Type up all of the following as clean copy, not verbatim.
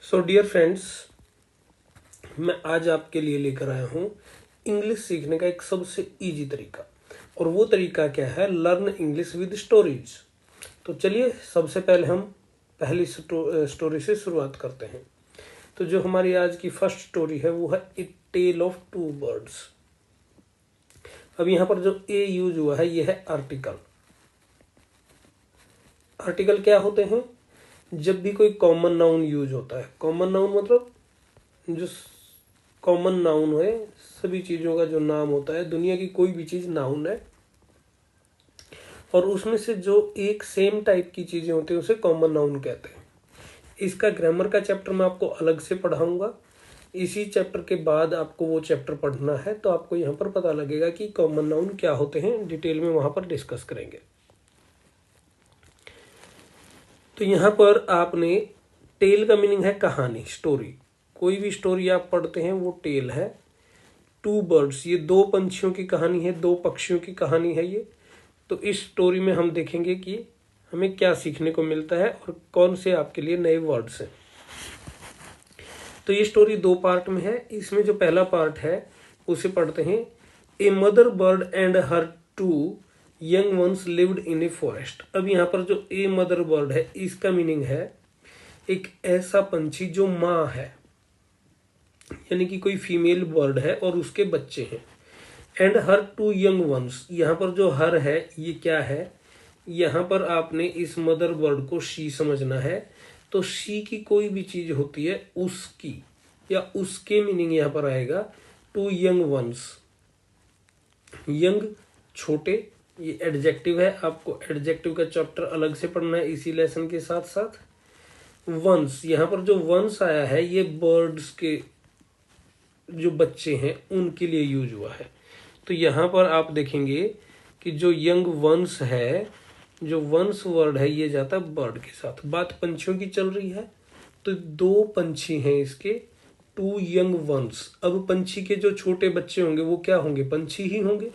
So dear friends, मैं आज आपके लिए लेकर आया हूँ इंग्लिश सीखने का एक सबसे इजी तरीका। और वो तरीका क्या है? Learn English with stories. तो चलिए सबसे पहले हम पहली स्टोरी से शुरुआत करते हैं। तो जो हमारी आज की फर्स्ट स्टोरी है वो है ए टेल ऑफ टू बर्ड्स। अब यहाँ पर जो ए यूज हुआ है ये है आर्टिकल। आर्टिकल क्या होते हैं? जब भी कोई कॉमन नाउन यूज होता है, कॉमन नाउन मतलब जो कॉमन नाउन है, सभी चीज़ों का जो नाम होता है, दुनिया की कोई भी चीज़ नाउन है और उसमें से जो एक सेम टाइप की चीज़ें होती हैं उसे कॉमन नाउन कहते हैं। इसका ग्रामर का चैप्टर मैं आपको अलग से पढ़ाऊंगा। इसी चैप्टर के बाद आपको वो चैप्टर पढ़ना है तो आपको यहाँ पर पता लगेगा कि कॉमन नाउन क्या होते हैं। डिटेल में वहाँ पर डिस्कस करेंगे। तो यहाँ पर आपने टेल का मीनिंग है कहानी, स्टोरी। कोई भी स्टोरी आप पढ़ते हैं वो टेल है। टू बर्ड्स, ये दो पंछियों की कहानी है, दो पक्षियों की कहानी है ये। तो इस स्टोरी में हम देखेंगे कि हमें क्या सीखने को मिलता है और कौन से आपके लिए नए वर्ड्स हैं। तो ये स्टोरी दो पार्ट में है। इसमें जो पहला पार्ट है उसे पढ़ते हैं। A mother bird and her two young ones lived in a forest. अब यहाँ पर जो ए मदर बर्ड है इसका मीनिंग है एक ऐसा पंछी जो माँ है, यानी कि कोई फीमेल बर्ड है और उसके बच्चे हैं। And her two young ones, यहाँ पर जो हर है ये क्या है? यहाँ पर आपने इस मदर बर्ड को शी समझना है। तो शी की कोई भी चीज होती है उसकी या उसके मीनिंग यहाँ पर आएगा टू यंग वंस। यंग छोटे, ये एडजेक्टिव है। आपको एडजेक्टिव का चैप्टर अलग से पढ़ना है इसी लेसन के साथ साथ। वंस, यहाँ पर जो वंस आया है ये बर्ड्स के जो बच्चे हैं उनके लिए यूज हुआ है। तो यहाँ पर आप देखेंगे कि जो यंग वंस है, जो वंस वर्ड है ये जाता है बर्ड के साथ। बात पंछियों की चल रही है तो दो पंछी हैं इसके, टू यंग वंस। अब पंछी के जो छोटे बच्चे होंगे वो क्या होंगे? पंछी ही होंगे।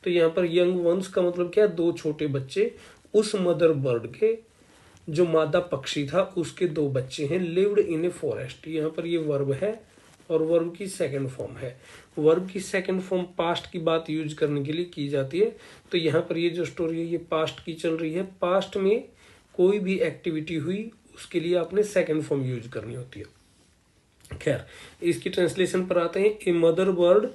तो यहाँ पर यंग वंस का मतलब क्या? दो छोटे बच्चे उस मदर बर्ड के, जो मादा पक्षी था उसके दो बच्चे हैं। लिव्ड इन ए फॉरेस्ट, यहाँ पर ये वर्ब है और वर्ब की सेकंड फॉर्म है। वर्ब की सेकंड फॉर्म पास्ट की बात यूज करने के लिए की जाती है। तो यहाँ पर ये जो स्टोरी है ये पास्ट की चल रही है। पास्ट में कोई भी एक्टिविटी हुई उसके लिए आपने सेकंड फॉर्म यूज करनी होती है। खैर, इसकी ट्रांसलेशन पर आते हैं। A mother bird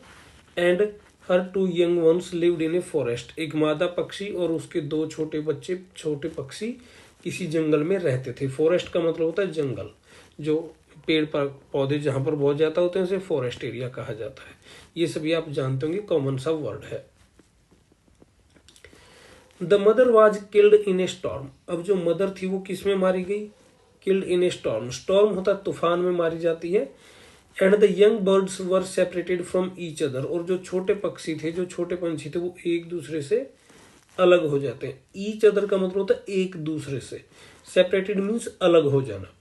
and her two young ones lived in a forest. एक मादा पक्षी और उसके दो छोटे बच्चे, छोटे पक्षी किसी जंगल में रहते थे। फॉरेस्ट का मतलब होता है जंगल, जो पेड़ पौधे जहां पर बहुत ज्यादा होते हैं उसे फॉरेस्ट एरिया कहा जाता है। ये सभी आप जानते होंगे, कॉमन सा वर्ड है। The mother was killed in A storm. अब जो मदर थी वो किस में मारी गई? Killed in A storm. Storm होता है तूफान में मारी जाती है। And the young birds were separated from each other. और जो छोटे पक्षी थे, जो छोटे पंछी थे, वो एक दूसरे से अलग हो जाते हैं। ईच अदर का मतलब होता है एक दूसरे से। सेपरेटेड मीन्स अलग हो जाना।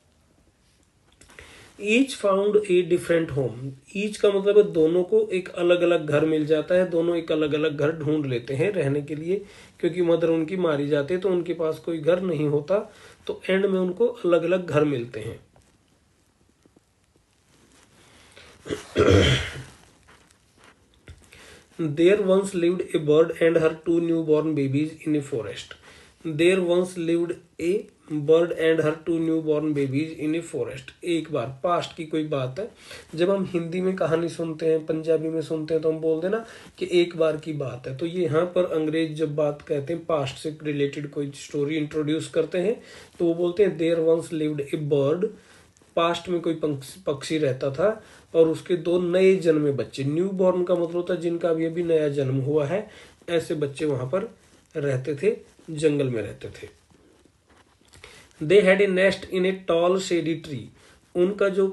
Each found a different home. Each का मतलब है दोनों को एक अलग अलग घर मिल जाता है। दोनों एक अलग अलग घर ढूंढ लेते हैं रहने के लिए, क्योंकि मदर उनकी मारी जाती है तो उनके पास कोई घर नहीं होता। तो एंड में उनको अलग अलग घर मिलते हैं। There once lived a bird and her two newborn babies in a forest. There once lived a bird and her two newborn babies in a forest. एक बार, पास्ट की कोई बात है। जब हम हिंदी में कहानी सुनते हैं, पंजाबी में सुनते हैं तो हम बोलते हैं ना कि एक बार की बात है। तो ये यहाँ पर अंग्रेज जब बात कहते हैं, पास्ट से रिलेटेड कोई स्टोरी इंट्रोड्यूस करते हैं तो वो बोलते हैं there once lived a bird. Past में कोई पक्षी रहता था और उसके दो नए जन्मे बच्चे। न्यू बॉर्न का मतलब होता है जिनका अभी अभी नया जन्म हुआ है। ऐसे बच्चे वहां पर रहते थे, जंगल में रहते थे। They had a nest in a tall shady tree. उनका जो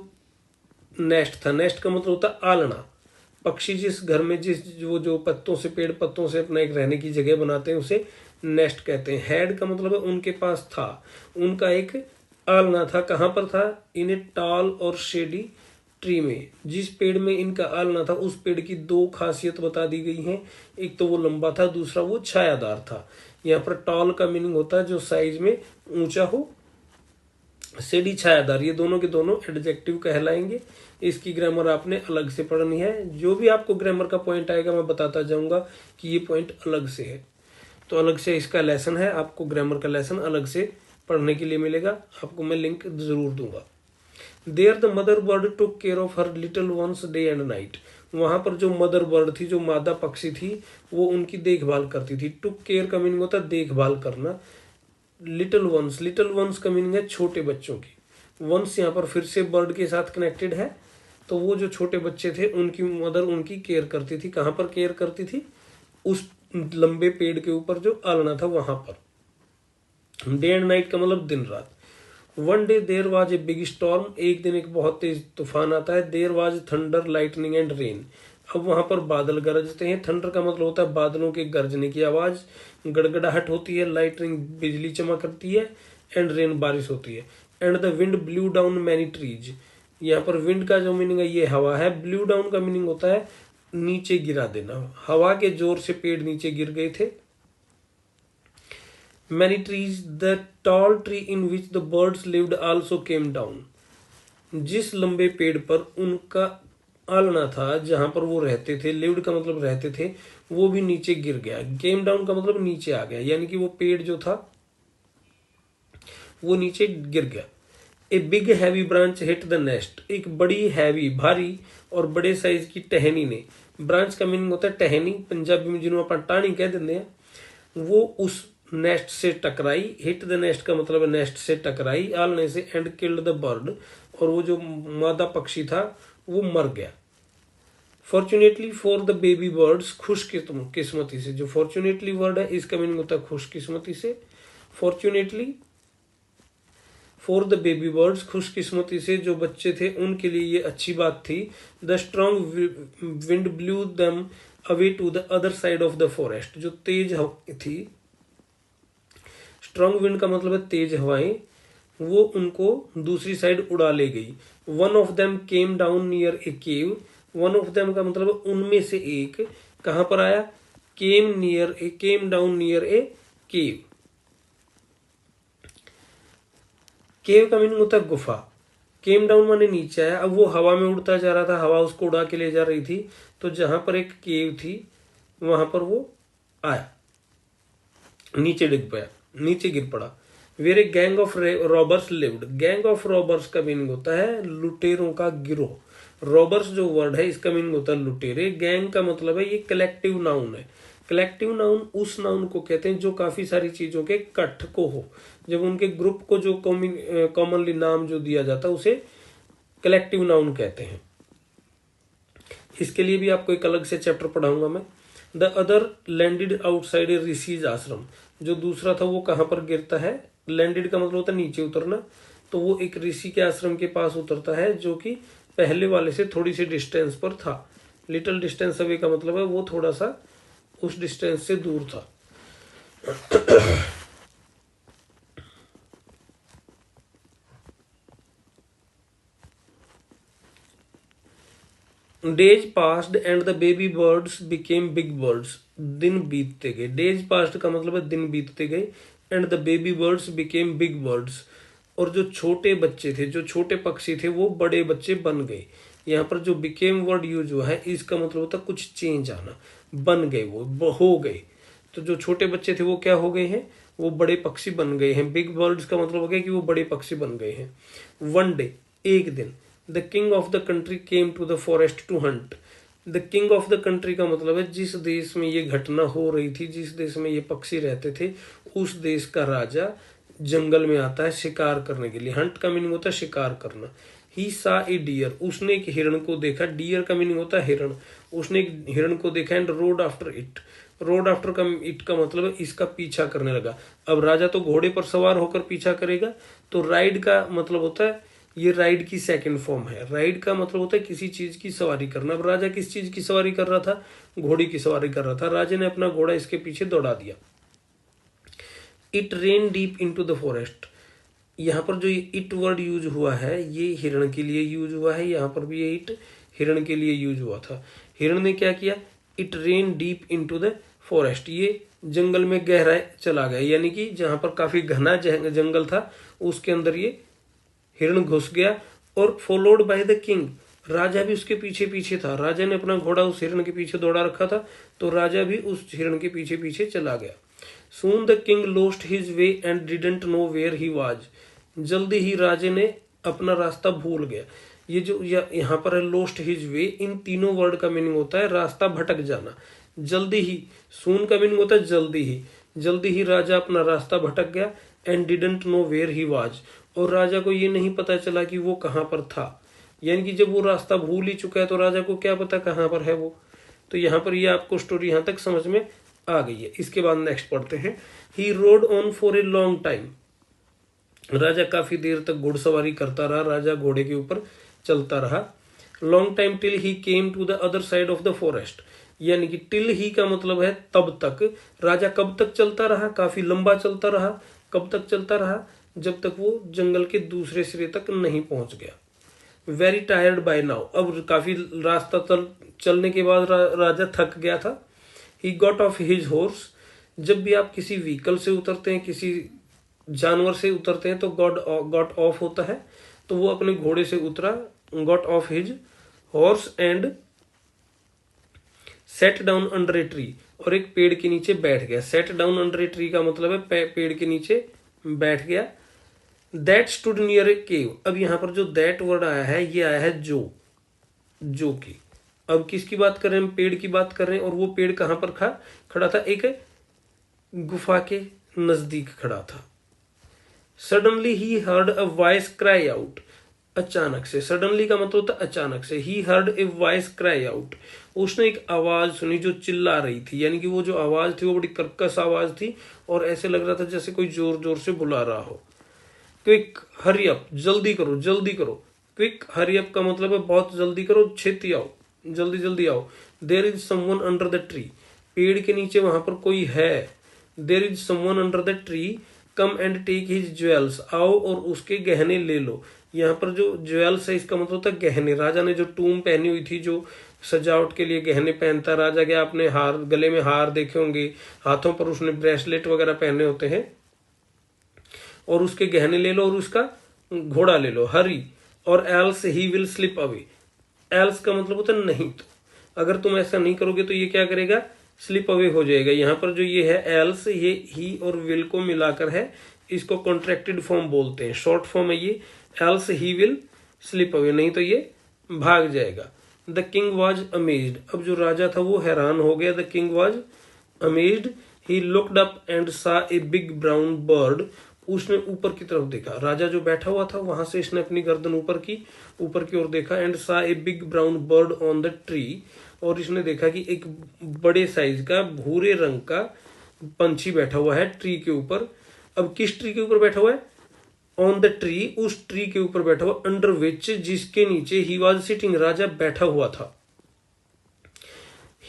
नेस्ट था, नेस्ट का मतलब होता है आलना। पक्षी जिस घर में वो जो पत्तों से, पेड़ पत्तों से अपना एक रहने की जगह बनाते हैं उसे नेस्ट कहते हैं। हैड का मतलब है उनके पास था, उनका एक आलना था। कहां पर था? इन ए टॉल और शेडी ट्री में। जिस पेड़ में इनका आलना था उस पेड़ की दो खासियत बता दी गई हैं। एक तो वो लंबा था, दूसरा वो छायादार था। यहाँ पर टॉल का मीनिंग होता है जो साइज में ऊंचा हो, सेडी छायादार, ये दोनों के दोनों एडजेक्टिव कहलाएंगे। इसकी ग्रामर आपने अलग से पढ़नी है। जो भी आपको ग्रामर का पॉइंट आएगा मैं बताता जाऊंगा कि ये पॉइंट अलग से है, तो अलग से इसका लेसन है, आपको ग्रामर का लेसन अलग से पढ़ने के लिए मिलेगा। आपको मैं लिंक जरूर दूंगा। There the mother bird took care of her little ones day and night. वहां पर जो मदर बर्ड थी, जो मादा पक्षी थी, वो उनकी देखभाल करती थी। टुक केयर का मीनिंग होता है देखभाल करना। लिटिल वंस, लिटिल वंस का मीनिंग है छोटे बच्चों की। वंस यहाँ पर फिर से बर्ड के साथ कनेक्टेड है, तो वो जो छोटे बच्चे थे उनकी मदर उनकी केयर करती थी। कहाँ पर केयर करती थी? उस लंबे पेड़ के ऊपर जो आलना था वहां पर। डे एंड नाइट का मतलब दिन रात। One day there was a big storm, एक दिन एक बहुत तेज तूफान आता है। There was thunder lightning and rain, अब वहां पर बादल गरजते हैं। थंडर का मतलब होता है बादलों के गरजने की आवाज, गड़गड़ाहट होती है, लाइटनिंग बिजली चमकती है, एंड रेन बारिश होती है। And the wind blue down many trees, यहाँ पर विंड का जो मीनिंग है ये हवा है। ब्लू डाउन का मीनिंग होता है नीचे गिरा देना, हवा के जोर से पेड़ नीचे गिर गए थे। Many trees, the tall tree in which the birds lived also came down. जिस लंबे पेड़ पर उनका आलना था, जहां पर वो रहते थे, लिव्ड का मतलब रहते थे, वो भी नीचे गिर गया। केम डाउन का मतलब नीचे आ गया, यानी कि वो पेड़ जो था वो नीचे गिर गया। A big heavy branch hit the nest, एक बड़ी हैवी भारी और बड़े साइज की टहनी ने, ब्रांच का मीनिंग होता है टहनी, पंजाबी में जिन्होंने अपन टाणी कह देते हैं, वो उस नेस्ट से टकराई। हिट द नेस्ट का मतलब नेस्ट से टकराई, आलने से, एंड किल्ड द बर्ड, और वो जो मादा पक्षी था वो मर गया। Fortunately for the baby birds, खुशकिस्मती से, जो फॉर्चुनेटली वर्ड है इसका मीनिंग होता है खुशकिस्मती से। Fortunately for the baby birds, खुशकिस्मती से जो बच्चे थे उनके लिए ये अच्छी बात थी। The strong wind blew them away to the other side of the forest, जो तेज हवा थी, स्ट्रॉन्ग विंड का मतलब है तेज हवाएं, वो उनको दूसरी साइड उड़ा ले गई। One of them came down near A cave, one of them का मतलब उनमें से एक कहां पर आया? केम डाउन नियर ए केव। केव का मीनिंग होता है गुफा। केम डाउन माने नीचे आया। अब वो हवा में उड़ता जा रहा था, हवा उसको उड़ा के ले जा रही थी, तो जहां पर एक केव थी वहां पर वो आया, नीचे डिग पाया, नीचे गिर पड़ा। Where a gang of robbers lived, gang of robbers का मीनिंग होता है लुटेरों का गिरोह। रॉबर्स जो वर्ड है इसका मीनिंग होता है लुटेरे। गैंग का मतलब है ये कलेक्टिव नाउन है। कलेक्टिव नाउन उस नाउन को कहते हैं जो काफी सारी चीजों के इकट्ठ को हो। जब उनके ग्रुप को जो कॉमनली नाम जो दिया जाता है उसे कलेक्टिव नाउन कहते हैं। इसके लिए भी आपको एक अलग से चैप्टर पढ़ाऊंगा मैं। द अदर लैंडेड आउटसाइड ए ऋषिज आश्रम, जो दूसरा था वो कहां पर गिरता है? लैंडेड का मतलब होता है नीचे उतरना, तो वो एक ऋषि के आश्रम के पास उतरता है जो कि पहले वाले से थोड़ी सी डिस्टेंस पर था। लिटिल डिस्टेंस अवे का मतलब है वो थोड़ा सा उस डिस्टेंस से दूर था। Days passed and the baby birds became big birds, दिन बीतते गए। डेज पास्ड का मतलब है दिन बीतते गए, and the baby birds became big birds, और जो छोटे बच्चे थे, जो छोटे पक्षी थे वो बड़े बच्चे बन गए। यहाँ पर जो बिकेम वर्ड यूज हुआ है इसका मतलब होता है कुछ चेंज आना, बन गए, वो हो गए। तो जो छोटे बच्चे थे वो क्या हो गए हैं? वो बड़े पक्षी बन गए हैं। बिग बर्ड्स का मतलब हो गया कि वो बड़े पक्षी बन गए हैं। वन डे, एक दिन, the king of the country came to the forest to hunt. The king of the country का मतलब है जिस देश में ये घटना हो रही थी, जिस देश में ये पक्षी रहते थे, उस देश का राजा जंगल में आता है शिकार करने के लिए। हंट का मीनिंग होता है शिकार करना। ही सा ए डियर, उसने एक हिरण को देखा। डियर का मीनिंग होता है हिरण। उसने एक हिरण को देखा and road after it. Road after का इट का मतलब है इसका पीछा करने लगा। अब राजा तो घोड़े पर सवार होकर पीछा करेगा, तो राइड का मतलब होता है, ये राइड की सेकंड फॉर्म है। राइड का मतलब होता है किसी चीज की सवारी करना। अब राजा किस चीज की सवारी कर रहा था? घोड़ी की सवारी कर रहा था। राजा ने अपना घोड़ा इसके पीछे दौड़ा दिया। It rain deep into the forest, यहाँ पर जो ये इट वर्ड यूज हुआ है ये हिरण के लिए यूज हुआ है। यहाँ पर भी ये इट हिरण के लिए यूज हुआ था। हिरण ने क्या किया? It rain deep into the forest, ये जंगल में गहरा चला गया, यानी कि जहां पर काफी घना जंगल था उसके अंदर ये हिरण घुस गया और फॉलोड बाय द किंग, राजा भी उसके पीछे पीछे था। राजा ने अपना घोड़ा उस हिरण के पीछे दौड़ा रखा था, तो राजा भी उस हिरण के पीछे पीछे चला गया। Soon the king lost his way and didn't know where he was, जल्दी ही राजे ने अपना रास्ता भूल गया। ये जो यहाँ पर है लॉस्ट हिज वे, इन तीनों वर्ड का मीनिंग होता है रास्ता भटक जाना। जल्दी ही, सून का मीनिंग होता है जल्दी ही, जल्दी ही राजा अपना रास्ता भटक गया। And didn't know where he was, और राजा को ये नहीं पता चला कि वो कहाँ पर था। यानी कि जब वो रास्ता भूल ही चुका है तो राजा को क्या पता कहाँ पर है वो। तो यहाँ पर ये आपको स्टोरी यहाँ तक समझ में आ गई है। इसके बाद नेक्स्ट पढ़ते हैं। He rode on for a long time, राजा काफी देर तक घुड़सवारी करता रहा, राजा घोड़े के ऊपर चलता रहा। Long time till he came to the other side of the forest, यानी कि टिल ही का मतलब है तब तक। राजा कब तक चलता रहा, काफी लंबा चलता रहा। कब तक चलता रहा, जब तक वो जंगल के दूसरे सिरे तक नहीं पहुंच गया। वेरी टायर्ड बाय नाउ, अब काफी रास्ता चलने के बाद राजा थक गया था। He got off his horse, जब भी आप किसी व्हीकल से उतरते हैं, किसी जानवर से उतरते हैं तो गॉट ऑफ होता है, तो वो अपने घोड़े से उतरा, got off his horse and sat down under a tree, और एक पेड़ के नीचे बैठ गया। Set down under a tree का मतलब है पेड़ के नीचे बैठ गया। दैट स्टूड नियर ए केव, अब यहां पर जो दैट वर्ड आया है ये आया है जो की। अब किसकी बात कर रहे हैं हम, पेड़ की बात कर रहे हैं। और वो पेड़ कहां पर खड़ा था, एक गुफा के नजदीक खड़ा था। Suddenly he heard a voice cry out, अचानक से, सडनली का मतलब होता अचानक से। ही heard a voice cry out, उसने एक आवाज सुनी जो चिल्ला रही थी, यानी कि वो जो आवाज थी वो बड़ी कर्कश आवाज थी और ऐसे लग रहा था जैसे कोई जोर जोर से बुला रहा हो। क्विक हरी अप, जल्दी करो जल्दी करो। क्विक हरी अप का मतलब है बहुत जल्दी करो, छेती आओ, जल्दी जल्दी आओ। There is someone under the tree, पेड़ के नीचे वहां पर कोई है। There is someone under the tree, come and take his jewels, आओ और उसके गहने ले लो। यहाँ पर जो ज्वेल्स है इसका मतलब होता है गहने। राजा ने जो टूम पहनी हुई थी, जो सजावट के लिए गहने पहनता राजा, क्या आपने हार, गले में हार देखे होंगे, हाथों पर उसने ब्रेसलेट वगैरह पहने होते हैं, और उसके गहने ले लो और उसका घोड़ा ले लो। हरी, और else he will slip away, else का मतलब होता है नहीं, तो अगर तुम ऐसा नहीं करोगे तो ये क्या करेगा, स्लिप अवे हो जाएगा। यहाँ पर जो ये है एल्स, ये ही और विल को मिलाकर है, इसको कॉन्ट्रैक्टेड फॉर्म बोलते हैं, शॉर्ट फॉर्म है ये। Else he will slip away, नहीं तो ये भाग जाएगा। द किंग वॉज अमेज्ड, अब जो राजा था वो हैरान हो गया। The king was amazed, he looked up and saw a big brown bird, उसने ऊपर की तरफ देखा। राजा जो बैठा हुआ था वहां से इसने अपनी गर्दन ऊपर की ओर देखा। And saw a big brown bird on the tree, और इसने देखा कि एक बड़े साइज का भूरे रंग का पंछी बैठा हुआ है ट्री के ऊपर। अब किस ट्री के ऊपर बैठा हुआ है, ऑन द ट्री, उस ट्री के ऊपर बैठा हुआ, अंडर विच, जिसके नीचे ही वॉज सिटिंग, राजा बैठा हुआ था।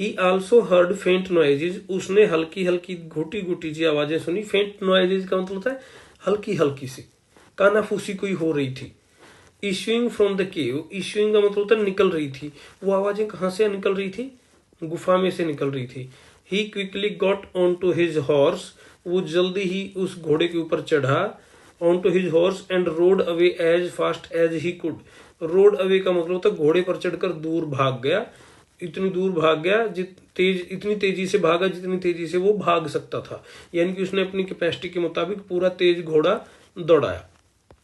ही ऑल्सो हर्ड फेंट नॉइजेज, उसने हल्की हल्की घुटी घुटी सी आवाजें सुनी। फेंट नॉइजेज का मतलब होता है हल्की हल्की सी, कानाफूसी कोई हो रही थी। Issuing from the cave, issuing का मतलब होता है निकल रही थी। वो आवाजें कहां से निकल रही थी, गुफा में से निकल रही थी। He quickly got on to his horse, वो जल्दी ही उस घोड़े के ऊपर चढ़ा। On to his horse and rode away as fast as he could, rode away का मतलब होता है घोड़े पर चढ़कर दूर भाग गया। इतनी दूर भाग गया, इतनी तेजी से भागा जितनी तेजी से वो भाग सकता था, यानी कि उसने अपनी कैपेसिटी के मुताबिक पूरा तेज घोड़ा दौड़ाया।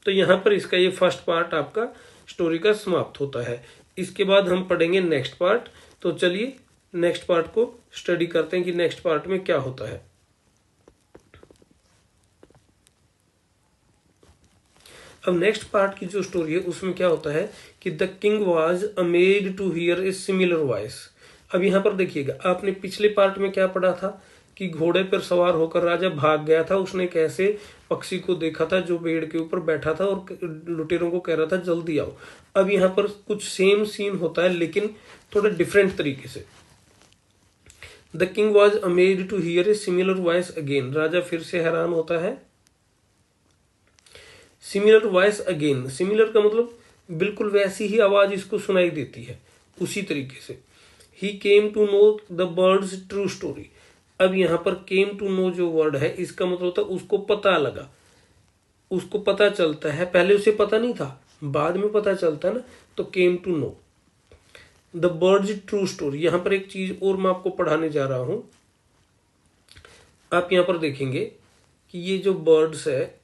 तो यहाँ पर इसका ये फर्स्ट पार्ट आपका स्टोरी का समाप्त होता है। इसके बाद हम पढ़ेंगे नेक्स्ट पार्ट। तो चलिए नेक्स्ट पार्ट को स्टडी करते हैं कि नेक्स्ट पार्ट में क्या होता है। अब नेक्स्ट पार्ट की जो स्टोरी है उसमें क्या होता है कि the king was amazed to hear a similar voice. अब यहाँ पर देखिएगा, आपने पिछले पार्ट में क्या पढ़ा था कि घोड़े पर सवार होकर राजा भाग गया था। उसने एक ऐसे पक्षी को देखा था जो पेड़ के ऊपर बैठा था और लुटेरों को कह रहा था जल्दी आओ। अब यहाँ पर कुछ सेम सीन होता है लेकिन थोड़ा डिफरेंट तरीके से। The king was amazed to hear a similar voice again, राजा फिर से हैरान होता है। सिमिलर वॉइस अगेन, सिमिलर का मतलब बिल्कुल वैसी ही आवाज इसको सुनाई देती है, उसी तरीके से। He came to know the birds true story, अब यहां पर केम टू नो जो वर्ड है इसका मतलब होता है उसको पता लगा। उसको पता चलता है, पहले उसे पता नहीं था, बाद में पता चलता है ना, तो came to know. The birds true story. यहां पर एक चीज और मैं आपको पढ़ाने जा रहा हूं। आप यहां पर देखेंगे कि ये जो बर्ड्स है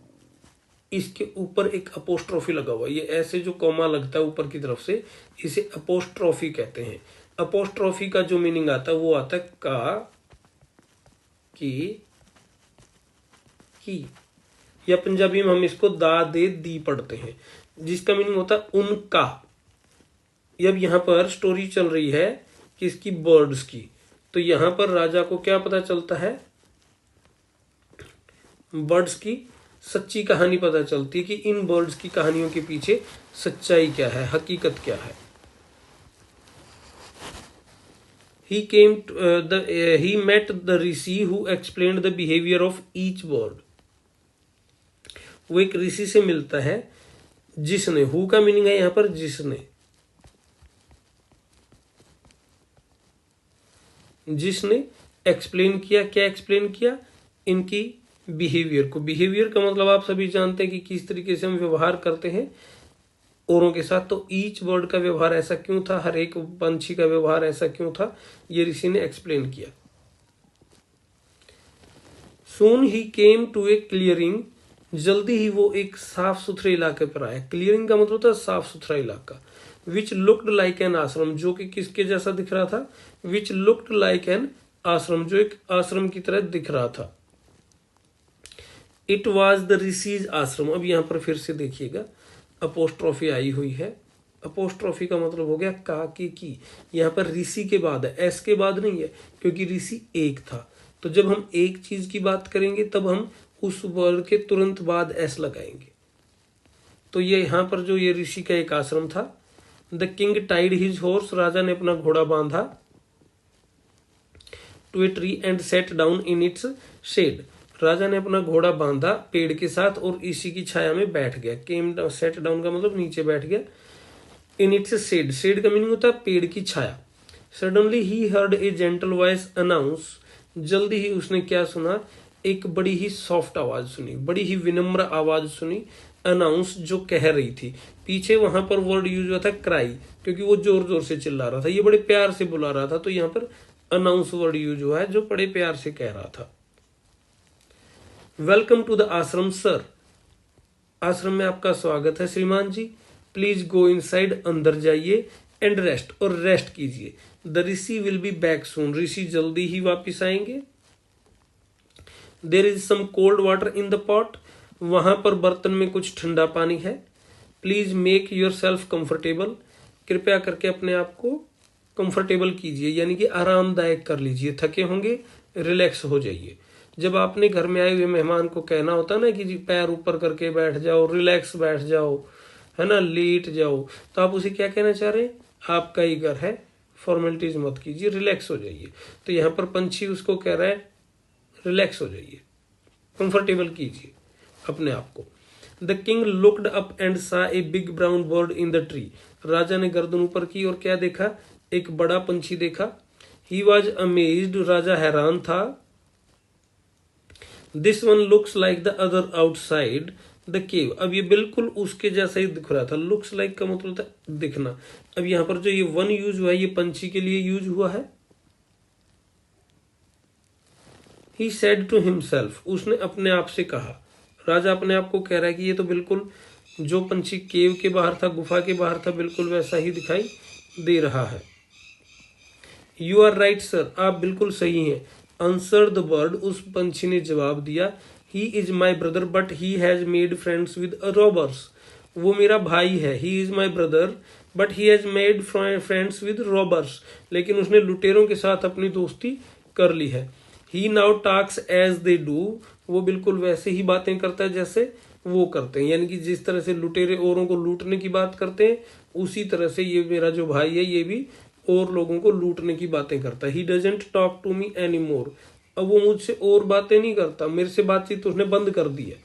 इसके ऊपर एक अपोस्ट्रोफी लगा हुआ है। ये ऐसे जो कॉमा लगता है ऊपर की तरफ से, इसे अपोस्ट्रोफी कहते हैं। अपोस्ट्रोफी का जो मीनिंग आता है वो आता है का, की, या पंजाबी में हम इसको दा, दे, दी पढ़ते हैं, जिसका मीनिंग होता है उनका। अब यहां पर स्टोरी चल रही है किसकी? बर्ड्स की। तो यहां पर राजा को क्या पता चलता है? बर्ड्स की सच्ची कहानी पता चलती है कि इन बर्ड्स की कहानियों के पीछे सच्चाई क्या है, हकीकत क्या है। He met the rishi who explained the behavior of each bird. वो एक ऋषि से मिलता है जिसने, हु का मीनिंग है यहां पर जिसने एक्सप्लेन किया। क्या एक्सप्लेन किया? इनकी बिहेवियर को। बिहेवियर का मतलब आप सभी जानते हैं कि किस तरीके से हम व्यवहार करते हैं औरों के साथ। तो ईच बर्ड का व्यवहार ऐसा क्यों था, हर एक पंछी का व्यवहार ऐसा क्यों था, ये ऋषि ने एक्सप्लेन किया। Soon he came to a clearing. जल्दी ही वो एक साफ सुथरे इलाके पर आया। क्लियरिंग का मतलब होता है साफ सुथरा इलाका। विच लुक्ड लाइक एन आश्रम, जो कि किसके जैसा दिख रहा था? विच लुक्ड लाइक एन आश्रम, जो एक आश्रम की तरह दिख रहा था। इट वॉज द ऋषिज आश्रम। अब यहां पर फिर से देखिएगा अपोस्ट्रोफी आई हुई है। अपोस्ट्रोफी का मतलब हो गया का, की। यहां पर ऋषि के बाद है, एस के बाद नहीं है, क्योंकि ऋषि एक था। तो जब हम एक चीज की बात करेंगे तब हम उस वर्ड के तुरंत बाद एस लगाएंगे। तो ये यहां पर जो ये ऋषि का एक आश्रम था। The king tied his horse, राजा ने अपना घोड़ा बांधा। To a tree and sat down in its shade, राजा ने अपना घोड़ा बांधा पेड़ के साथ और इसी की छाया में बैठ गया। केम सेट डाउन का मतलब नीचे बैठ गया। इन इट्स शेड, शेड का मीनिंग होता है पेड़ की छाया। Suddenly he heard a gentle voice announce, जल्दी ही उसने क्या सुना? एक बड़ी ही सॉफ्ट आवाज सुनी, बड़ी ही विनम्र आवाज सुनी। अनाउंस, जो कह रही थी। पीछे वहां पर वर्ड यूज हुआ था क्राई, क्योंकि वो जोर जोर से चिल्ला रहा था, ये बड़े प्यार से बुला रहा था। तो यहाँ पर अनाउंस वर्ड यूज हुआ है, जो बड़े प्यार से कह रहा था। वेलकम टू द आश्रम सर, आश्रम में आपका स्वागत है श्रीमान जी। प्लीज गो इनसाइड, अंदर जाइए। एंड रेस्ट, और रेस्ट कीजिए। The rishi will be back soon, ऋषि जल्दी ही वापिस आएंगे। There is some cold water in the pot, वहां पर बर्तन में कुछ ठंडा पानी है। Please make yourself comfortable, कृपया करके अपने आप को कंफर्टेबल कीजिए, यानी कि आरामदायक कर लीजिए। थके होंगे, रिलैक्स हो जाइए। जब आपने घर में आए हुए मेहमान को कहना होता है ना कि जी पैर ऊपर करके बैठ जाओ, रिलैक्स बैठ जाओ, है ना, लेट जाओ, तो आप उसे क्या कहना चाह रहे हैं? आपका ही घर है, फॉर्मेलिटीज मत कीजिए, रिलैक्स हो जाइए। तो यहाँ पर पंछी उसको कह रहा है रिलैक्स हो जाइए, कंफर्टेबल कीजिए अपने आप को। The king looked up and saw a big brown bird in the tree, राजा ने गर्दन ऊपर की और क्या देखा? एक बड़ा पंछी देखा। ही वॉज अमेज्ड, राजा हैरान था। This one looks like the other outside the cave, अब ये बिल्कुल उसके जैसा ही दिख रहा था। लुक्स लाइक का मतलब था दिखना। अब यहां पर जो ये वन यूज हुआ है, ये पंछी के लिए यूज हुआ है। ही सेड टू हिमसेल्फ, उसने अपने आप से कहा। राजा अपने आप को कह रहा है कि ये तो बिल्कुल जो पंछी केव के बाहर था, गुफा के बाहर था, बिल्कुल वैसा ही दिखाई दे रहा है। यू आर राइट सर, आप बिल्कुल सही हैं। आंसर द बर्ड, उस पंछी ने जवाब दिया। He is my brother but he has made friends with robbers, वो मेरा भाई है। He is my brother but he has made friends with robbers, लेकिन उसने लुटेरों के साथ अपनी दोस्ती कर ली है। He now talks as they do, वो बिल्कुल वैसे ही बातें करता है जैसे वो करते हैं, यानी कि जिस तरह से लुटेरे औरों को लूटने की बात करते हैं, उसी तरह से ये मेरा जो भाई है ये भी और लोगों को लूटने की बातें करता है। He doesn't talk to me any more, अब वो मुझसे और बातें नहीं करता, मेरे से बातचीत उसने बंद कर दी है।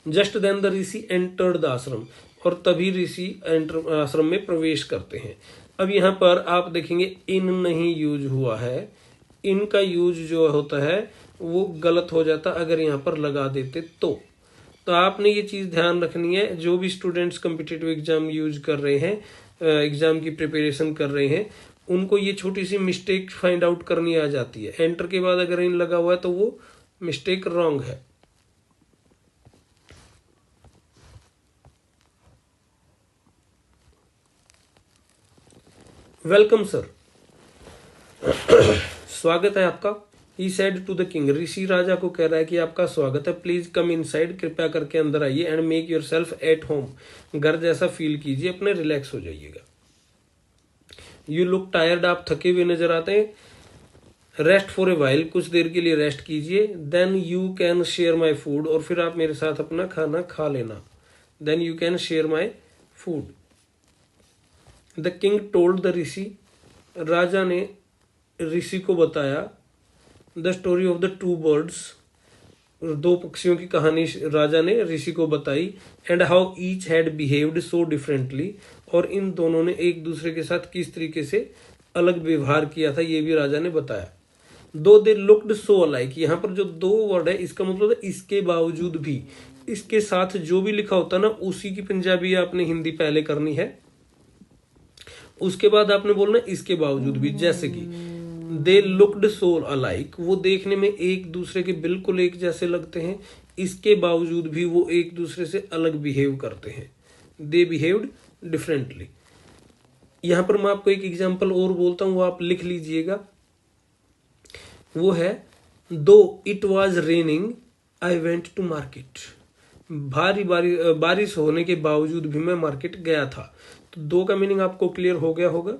Just then the rishi entered the ashram, और तभी ऋषि आश्रम में प्रवेश करते हैं। अब यहाँ पर आप देखेंगे इन नहीं यूज हुआ है। इनका यूज जो होता है वो गलत हो जाता अगर यहाँ पर लगा देते तो। तो आपने ये चीज़ ध्यान रखनी है, जो भी स्टूडेंट्स कॉम्पिटिटिव एग्जाम यूज कर रहे हैं, एग्जाम की प्रिपरेशन कर रहे हैं, उनको ये छोटी सी मिस्टेक फाइंड आउट करनी आ जाती है। एंटर के बाद अगर इन लगा हुआ है तो वो मिस्टेक रॉन्ग है। वेलकम सर, स्वागत है आपका। He said to the king, ऋषि राजा को कह रहा है कि आपका स्वागत है, प्लीज कम इनसाइड, कृपया करके अंदर आइए, and make your self at home, घर जैसा फील कीजिए, अपने रिलैक्स हो जाइएगा। यू लुक टायर्ड, आप थके हुए नजर आते हैं। रेस्ट फॉर ए वाइल, कुछ देर के लिए रेस्ट कीजिए। Then you can share my food, और फिर आप मेरे साथ अपना खाना खा लेना। Then you can share my food. The king told the rishi, राजा ने ऋषि को बताया, the story of the two birds, दो पक्षियों की कहानी राजा ने ऋषि को बताई। And how each had behaved so differently, और इन दोनों ने एक दूसरे के साथ किस तरीके से अलग व्यवहार किया था, ये भी राजा ने बताया। दो दे लुक्ड सो अलाइक, यहाँ पर जो दो वर्ड है इसका मतलब है इसके बावजूद भी, इसके साथ जो भी लिखा होता है ना उसी की पंजाबी आपने हिंदी पहले करनी है, उसके बाद आपने बोलना इसके बावजूद भी। जैसे कि दे लुक्ड सो अलाइक, वो देखने में एक दूसरे के बिल्कुल एक जैसे लगते हैं, इसके बावजूद भी वो एक दूसरे से अलग बिहेव करते हैं। दे बिहेव्ड डिफरेंटली। यहां पर मैं आपको एक एग्जांपल और बोलता हूं, वो आप लिख लीजिएगा। वो है, though it was raining I went to market, बारिश होने के बावजूद भी मैं मार्केट गया था। तो दो का मीनिंग आपको क्लियर हो गया होगा।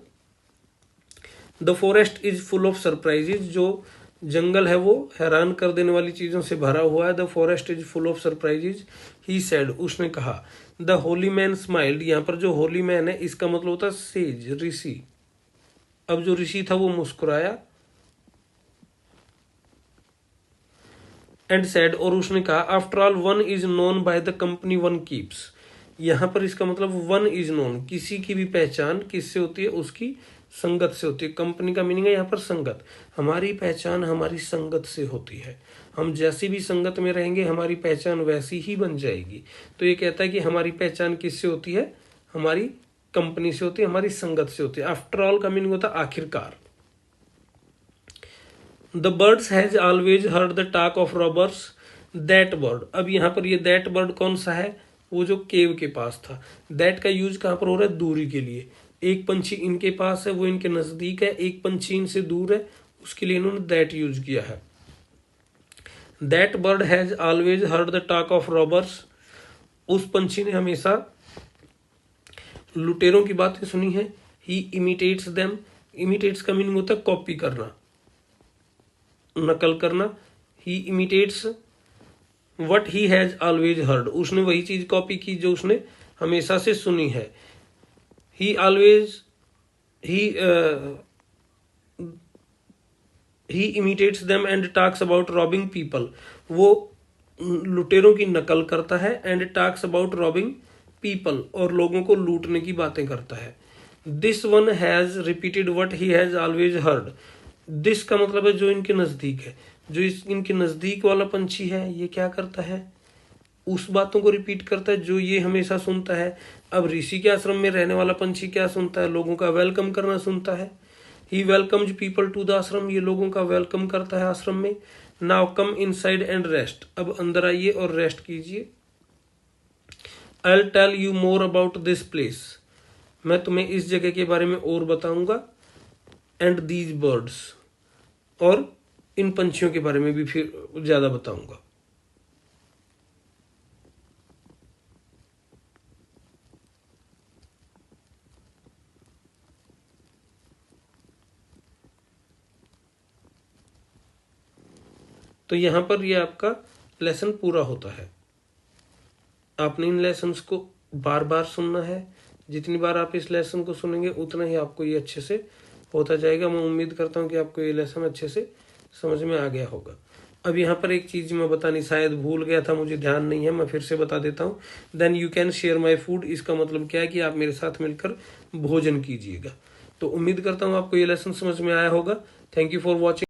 The forest is full of surprises, जो जंगल है वो हैरान कर देने वाली चीजों से भरा हुआ है। The forest is full of surprises, he said, उसने कहा। द होली मैन स्माइल्ड, यहाँ पर जो होली मैन है इसका मतलब होता है सेज, ऋषि। अब जो ऋषि था वो मुस्कुराया। एंड सेड, और उसने कहा, after all one is known by the company one keeps. यहां पर इसका मतलब वन इज नोन, किसी की भी पहचान किससे होती है, उसकी संगत से होती है। कंपनी का मीनिंग है यहाँ पर संगत। हमारी पहचान हमारी संगत से होती है, हम जैसी भी संगत में रहेंगे हमारी पहचान वैसी ही बन जाएगी। तो ये कहता है कि हमारी पहचान किससे होती है, हमारी कंपनी से होती है, हमारी संगत से होती है। आफ्टर ऑल का मीनिंग होता है आखिरकार। The birds has always heard the talk of robbers, that bird. अब यहाँ पर ये दैट बर्ड कौन सा है, वो जो केव के पास था। दैट का यूज कहाँ पर हो रहा है, दूरी के लिए। एक पंछी इनके पास है, वो इनके नजदीक है, एक पंछी इनसे दूर है, उसके लिए इन्होंने दैट यूज किया है। That bird has always heard the talk of robbers, उस पंछी ने हमेशा लुटेरों की बातें सुनी है। ही इमिटेट्स देम, इमिटेट्स का मीनिंग होता है कॉपी करना, नकल करना। He imitates what he has always heard, उसने वही चीज कॉपी की जो उसने हमेशा से सुनी है। ही always he imitates them and talks about robbing people, वो लुटेरों की नकल करता है। And talks about robbing people, और लोगों को लूटने की बातें करता है। This one has repeated what he has always heard, this का मतलब है जो इनके नजदीक है, जो इनके नजदीक वाला पंछी है ये क्या करता है, उस बातों को रिपीट करता है जो ये हमेशा सुनता है। अब ऋषि के आश्रम में रहने वाला पंछी क्या सुनता है, लोगों का वेलकम करना सुनता है। He welcomes people to the ashram, ये लोगों का वेलकम करता है आश्रम में। Now come inside and rest, अब अंदर आइए और रेस्ट कीजिए। I will tell you more about this place, मैं तुम्हें इस जगह के बारे में और बताऊंगा। एंड दीज बर्ड्स, और इन पंछियों के बारे में भी फिर ज्यादा बताऊंगा। तो यहां पर ये आपका लेसन पूरा होता है। आपने इन लेसन्स को बार बार सुनना है, जितनी बार आप इस लेसन को सुनेंगे उतना ही आपको ये अच्छे से होता जाएगा। मैं उम्मीद करता हूँ कि आपको ये लेसन अच्छे से समझ में आ गया होगा। अब यहाँ पर एक चीज मैं बतानी शायद भूल गया था, मुझे ध्यान नहीं है, मैं फिर से बता देता हूँ। Then you can share my food, इसका मतलब क्या है कि आप मेरे साथ मिलकर भोजन कीजिएगा। तो उम्मीद करता हूँ आपको ये लेसन समझ में आया होगा। Thank you for watching.